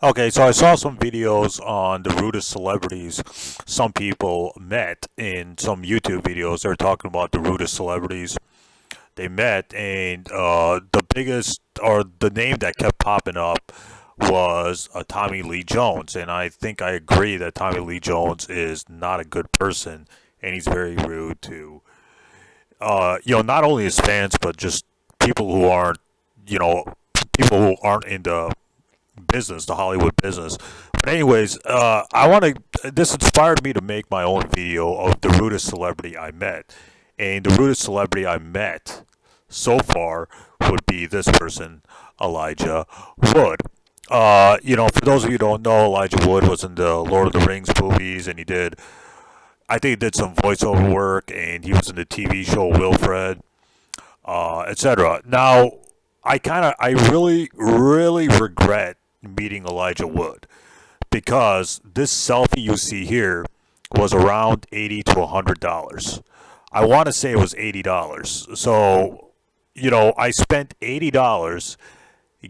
Okay, so I saw some videos on the rudest celebrities some people met in some YouTube videos. They're talking about the rudest celebrities they met, and the biggest or the name that kept popping up was Tommy Lee Jones. And I think I agree that Tommy Lee Jones is not a good person, and he's very rude to, not only his fans, but just people who aren't, you know, people who aren't in the business, the Hollywood business. But anyways, I want to. This inspired me to make my own video of the rudest celebrity I met, and the rudest celebrity I met so far would be this person, Elijah Wood. For those of you who don't know, Elijah Wood was in the Lord of the Rings movies, and I think he did some voiceover work, and he was in the TV show Wilfred, etc. Now, I really, really regret meeting Elijah Wood because this selfie you see here was around $80 to $100. I want to say it was $80. So, I spent $80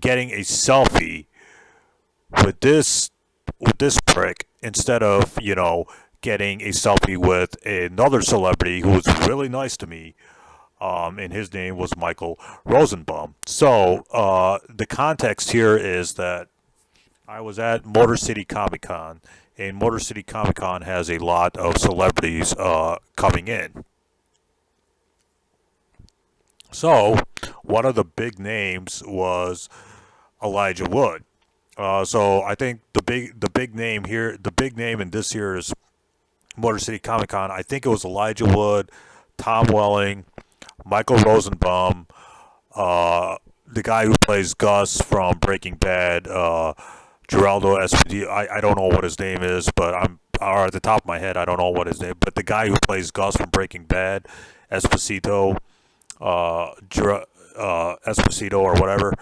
getting a selfie with this prick instead of getting a selfie with another celebrity who was really nice to me, and his name was Michael Rosenbaum. So the context here is that I was at Motor City Comic Con, and Motor City Comic Con has a lot of celebrities coming in. So one of the big names was Elijah Wood. So I think the big name in this year's Motor City Comic Con, I think it was Elijah Wood, Tom Welling, Michael Rosenbaum, the guy who plays Gus from Breaking Bad, Geraldo Esposito. I don't know what his name is, but or at the top of my head, I don't know what his name. But the guy who plays Gus from Breaking Bad, Esposito, Esposito or whatever.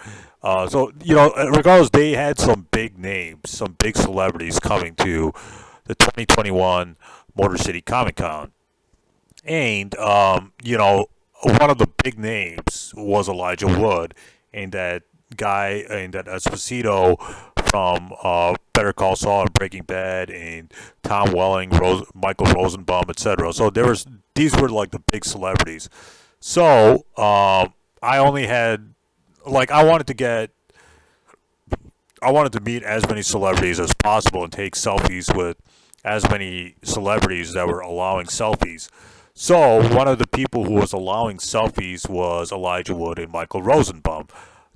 Regardless, they had some big names, some big celebrities coming to the 2021 Motor City Comic Con, and one of the big names was Elijah Wood, and that guy and that Esposito from Better Call Saul and Breaking Bad, and Tom Welling, Michael Rosenbaum, etc. So these were like the big celebrities. So I only had I wanted to meet as many celebrities as possible and take selfies with as many celebrities that were allowing selfies. So one of the people who was allowing selfies was Elijah Wood and Michael Rosenbaum.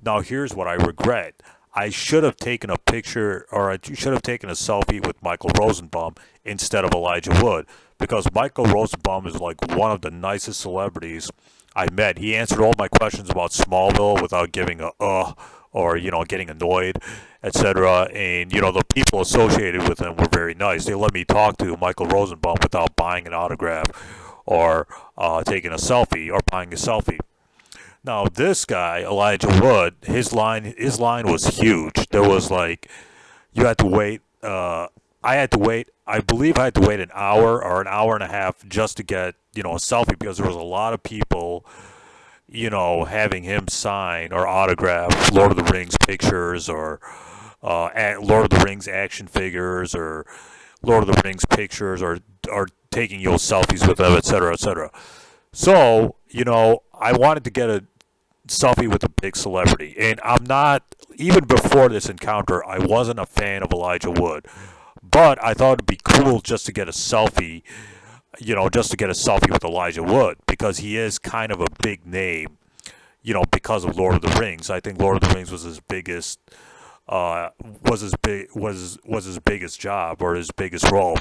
Now here's what I regret. I should have taken a picture, or I should have taken a selfie with Michael Rosenbaum instead of Elijah Wood, because Michael Rosenbaum is like one of the nicest celebrities I met. He answered all my questions about Smallville without giving a or getting annoyed, etc. And the people associated with him were very nice. They let me talk to Michael Rosenbaum without buying an autograph or taking a selfie or buying a selfie. Now this guy Elijah Wood, his line was huge. There was you had to wait. I had to wait. I believe I had to wait an hour or an hour and a half just to get a selfie, because there was a lot of people having him sign or autograph Lord of the Rings pictures, or Lord of the Rings action figures, or Lord of the Rings pictures, or taking selfies with them, etc., etc. So I wanted to get a selfie with a big celebrity, and I'm not, even before this encounter, I wasn't a fan of Elijah Wood, but I thought it'd be cool just to get a selfie, just to get a selfie with Elijah Wood, because he is kind of a big name, because of Lord of the Rings. I think Lord of the Rings was his biggest, was his biggest job, or his biggest role.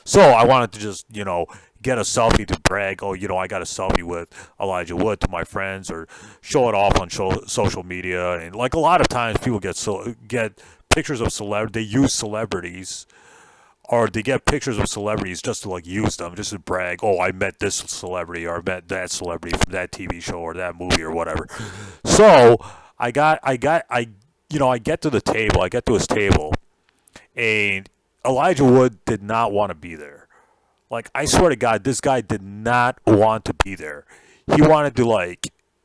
So I wanted to just, get a selfie to brag, oh, I got a selfie with Elijah Wood to my friends, or show it off on social media. And like a lot of times people get pictures of celebrities, they use celebrities, or they get pictures of celebrities just to use them, just to brag, oh, I met this celebrity, or I met that celebrity from that TV show or that movie or whatever. So I get to the table, I get to his table, and Elijah Wood did not want to be there. I swear to God, this guy did not want to be there. He wanted to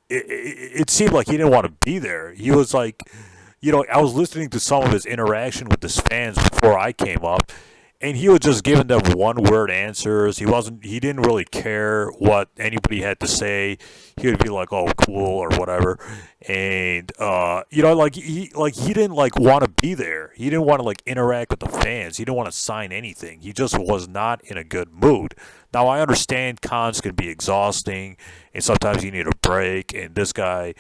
it seemed like he didn't want to be there. He was I was listening to some of his interaction with his fans before I came up, and he was just giving them one word answers. He didn't really care what anybody had to say. He would be like, "Oh, cool," or whatever. And he didn't like want to be there. He didn't want to like interact with the fans. He didn't want to sign anything. He just was not in a good mood. Now I understand cons can be exhausting, and sometimes you need a break. And this guy,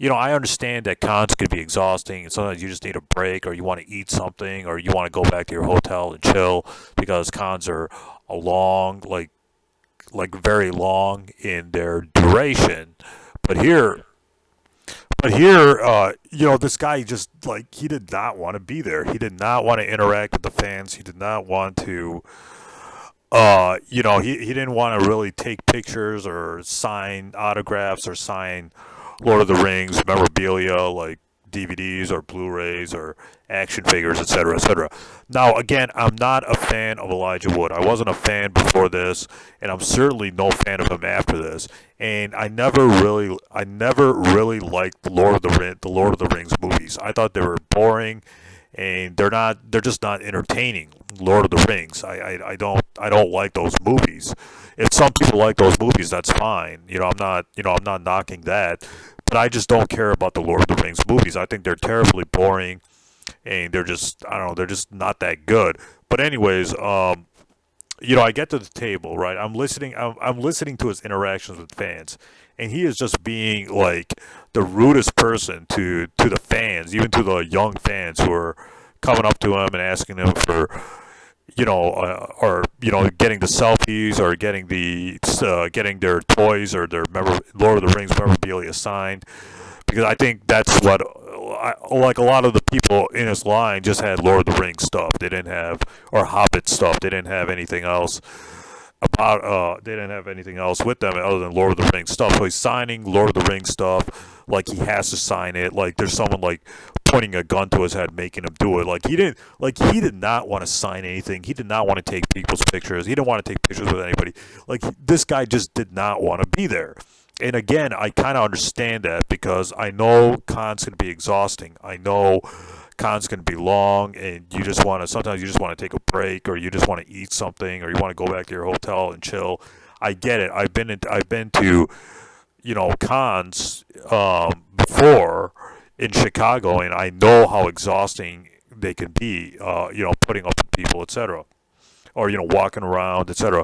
I understand that cons could be exhausting, and sometimes you just need a break, or you want to eat something, or you want to go back to your hotel and chill because cons are a long, like very long in their duration. But here, this guy just like he did not want to be there. He did not want to interact with the fans. He did not want to. He didn't want to really take pictures or sign autographs or sign Lord of the Rings memorabilia like DVDs or Blu-rays or action figures, etc., etc. Now, again, I'm not a fan of Elijah Wood. I wasn't a fan before this, and I'm certainly no fan of him after this. And I never really liked the Lord of the Rings movies. I thought they were boring, and they're just not entertaining. Lord of the Rings. I don't like those movies. If some people like those movies, that's fine. I'm not knocking that, but I just don't care about the Lord of the Rings movies. I think they're terribly boring, and they're just I don't know, they're just not that good. But anyways, I get to the table, right? I'm listening to his interactions with fans, and he is just being like the rudest person to the fans, even to the young fans who are coming up to him and asking him for, or getting the selfies or getting their toys or their Lord of the Rings memorabilia signed, because I think that's what like a lot of the people in his line just had Lord of the Rings stuff. They didn't have or Hobbit stuff. They didn't have anything else they didn't have anything else with them other than Lord of the Rings stuff. So he's signing Lord of the Rings stuff like he has to sign it. Like there's someone like pointing a gun to his head making him do it. He did not want to sign anything. He did not want to take people's pictures. He didn't want to take pictures with anybody. Like this guy just did not want to be there. And again, I kind of understand that because I know cons can be exhausting. I know cons can be long, and sometimes you just want to take a break, or you just want to eat something, or you want to go back to your hotel and chill. I get it. I've been to, cons before in Chicago, and I know how exhausting they can be. Putting up with people, etc., or walking around, etc.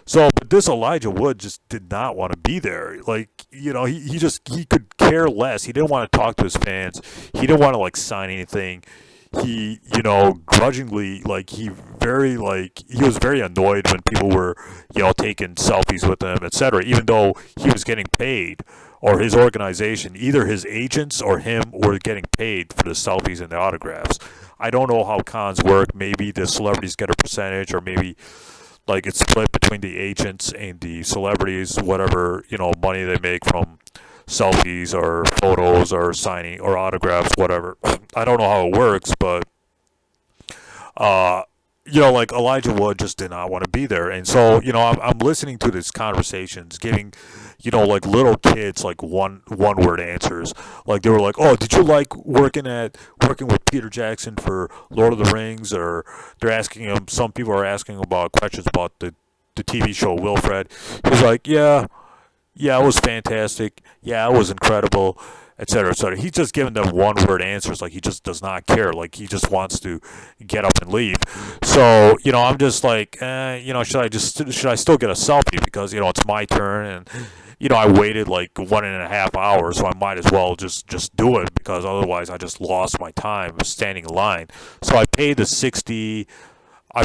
So, but this Elijah Wood just did not want to be there. Like, he could care less. He didn't want to talk to his fans. He didn't want to like sign anything. He, grudgingly, he was very annoyed when people were, taking selfies with him, etc. Even though he was getting paid, or his organization, either his agents or him, were getting paid for the selfies and the autographs. I don't know how cons work. Maybe the celebrities get a percentage, or maybe like it's split between the agents and the celebrities, whatever, money they make from selfies or photos or signing or autographs, whatever. I don't know how it works, but like Elijah Wood just did not want to be there. And so, I'm listening to these conversations, giving, like little kids like one word answers. Like they were like, "Oh, did you like working with Peter Jackson for Lord of the Rings?" Or they're asking him. Some people are asking about questions about the TV show Wilfred. He's like, "Yeah, it was fantastic. Yeah, it was incredible." Etc. etc. He's just giving them one word answers, like he just does not care, like he just wants to get up and leave. So I'm just like, should I still get a selfie, because it's my turn, and I waited like 1.5 hours, so I might as well just do it, because otherwise I just lost my time standing in line. So I paid the 60 or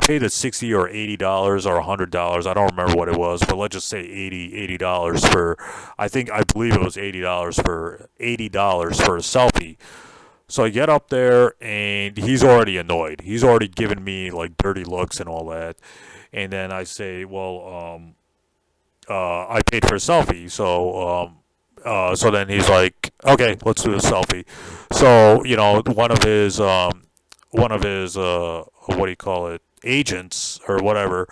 $80 or $100. I don't remember what it was, but let's just say $80 for. I believe it was $80 for a selfie. So I get up there, and he's already annoyed. He's already given me like dirty looks and all that. And then I say, well, I paid for a selfie, so then he's like, okay, let's do a selfie. So one of his what do you call it, agents or whatever,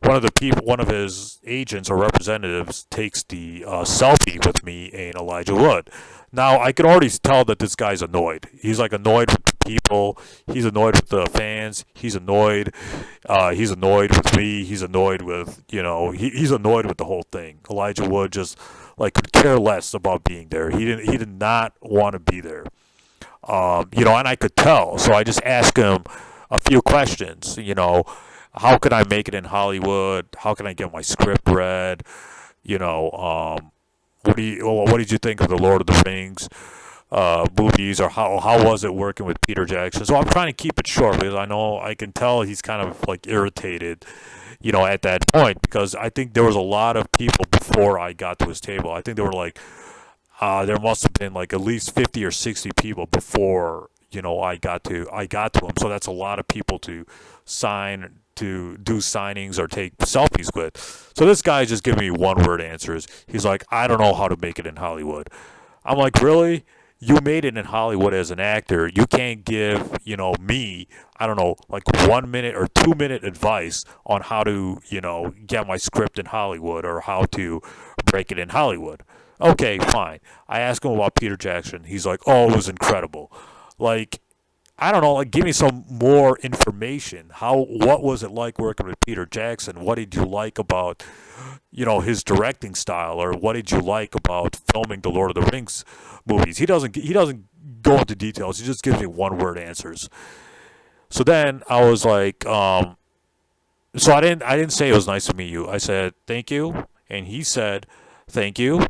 one of his agents or representatives takes the selfie with me and Elijah Wood. Now I can already tell that this guy's annoyed. He's like annoyed with the people. He's annoyed with the fans. He's annoyed. He's annoyed with me. He's annoyed with he's annoyed with the whole thing. Elijah Wood just like could care less about being there. He did not want to be there. And I could tell. So I just asked him a few questions. How can I make it in Hollywood? How can I get my script read? You know, what did you think of the Lord of the Rings movies, or how was it working with Peter Jackson? So I'm trying to keep it short because I can tell he's kind of like irritated, at that point, because I think there was a lot of people before I got to his table. I think there were like there must have been like at least 50 or 60 people before I got to him. So that's a lot of people to do signings or take selfies with. So this guy's just giving me one word answers. He's like, I don't know how to make it in Hollywood. I'm like, really? You made it in Hollywood as an actor. You can't give, me, I don't know, like 1 minute or 2 minute advice on how to, get my script in Hollywood or how to break it in Hollywood. Okay, fine. I asked him about Peter Jackson. He's like, oh, it was incredible. Like, I don't know, like give me some more information. What was it like working with Peter Jackson? What did you like about, his directing style, or what did you like about filming the Lord of the Rings movies? He doesn't go into details. He just gives me one word answers. So then I was like, so I didn't say it was nice to meet you. I said thank you, and he said thank you,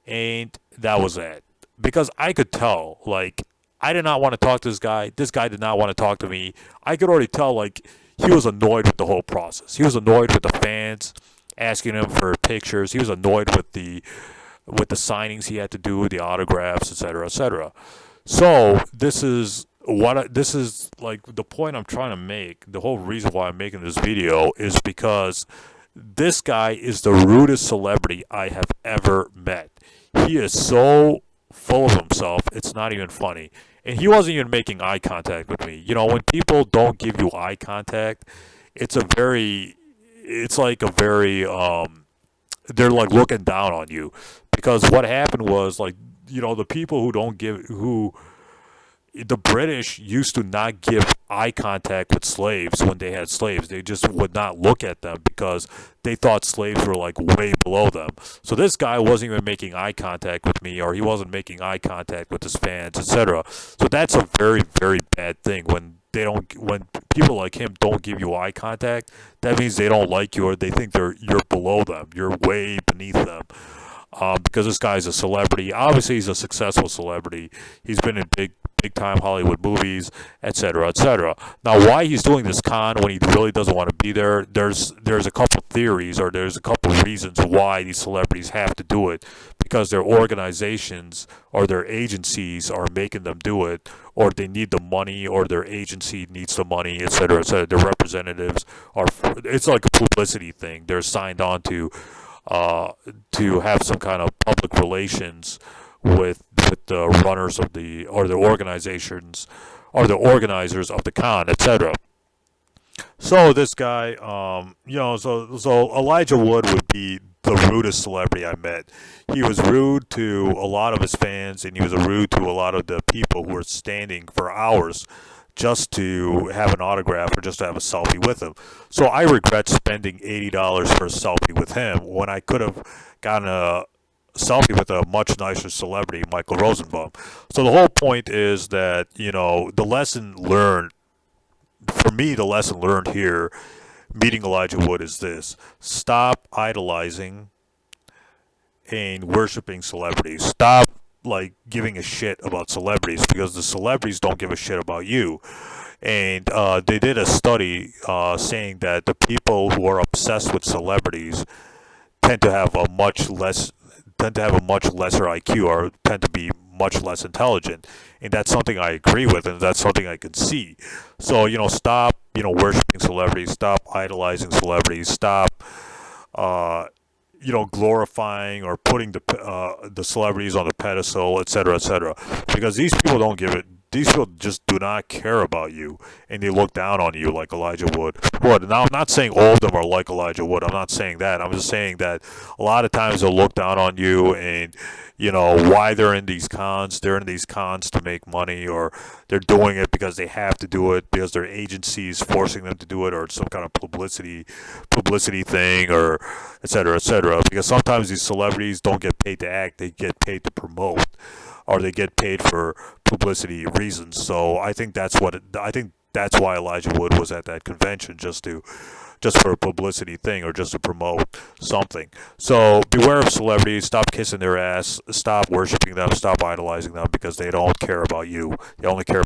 and that was it. Because I could tell, like, I did not want to talk to this guy. This guy did not want to talk to me. I could already tell, like, he was annoyed with the whole process. He was annoyed with the fans asking him for pictures. He was annoyed with the signings he had to do, the autographs, etc., etc. So this is like the point I'm trying to make. The whole reason why I'm making this video is because this guy is the rudest celebrity I have ever met. He is so full of himself, it's not even funny. And he wasn't even making eye contact with me. When people don't give you eye contact, it's like a very they're like looking down on you. Because what happened was, like, the people the British used to not give eye contact with slaves when they had slaves. They just would not look at them because they thought slaves were like way below them. So this guy wasn't even making eye contact with me, or he wasn't making eye contact with his fans, etc. So that's a very, very bad thing when people like him don't give you eye contact. That means they don't like you, or they think you're below them. You're way beneath them. Because this guy's a celebrity. Obviously, he's a successful celebrity. He's been in big time Hollywood movies, etc., etc. Now, why he's doing this con when he really doesn't want to be there, there's a couple theories, or there's a couple reasons why these celebrities have to do it. Because their organizations or their agencies are making them do it, or they need the money, or their agency needs the money, etc., etc. Their representatives it's like a publicity thing. They're signed on to have some kind of public relations with the runners of the organizations, or the organizers of the con, etc. So this guy, so Elijah Wood would be the rudest celebrity I met. He was rude to a lot of his fans, and he was rude to a lot of the people who were standing for hours just to have an autograph or just to have a selfie with him. So I regret spending $80 for a selfie with him when I could have gotten a selfie with a much nicer celebrity, Michael Rosenbaum. So the whole point is that, the lesson learned, for me, the lesson learned here, meeting Elijah Wood, is this: stop idolizing and worshiping celebrities. Stop like giving a shit about celebrities, because the celebrities don't give a shit about you. And they did a study saying that the people who are obsessed with celebrities tend to have a much lesser IQ, or tend to be much less intelligent. And that's something I agree with, and that's something I can see. So, stop, worshiping celebrities, stop idolizing celebrities, stop, glorifying or putting the celebrities on the pedestal, etc., etc. Because these people don't give it. these people just do not care about you, and they look down on you like Elijah Wood. What? Now, I'm not saying all of them are like Elijah Wood. I'm not saying that. I'm just saying that a lot of times they'll look down on you, and why they're in these cons. They're in these cons to make money, or they're doing it because they have to do it because their agency is forcing them to do it, or it's some kind of publicity thing, or et cetera, et cetera. Because sometimes these celebrities don't get paid to act; they get paid to promote, or they get paid for publicity reasons. So I think I think that's why Elijah Wood was at that convention, just for a publicity thing, or just to promote something. So beware of celebrities. Stop kissing their ass. Stop worshiping them. Stop idolizing them, because they don't care about you. They only care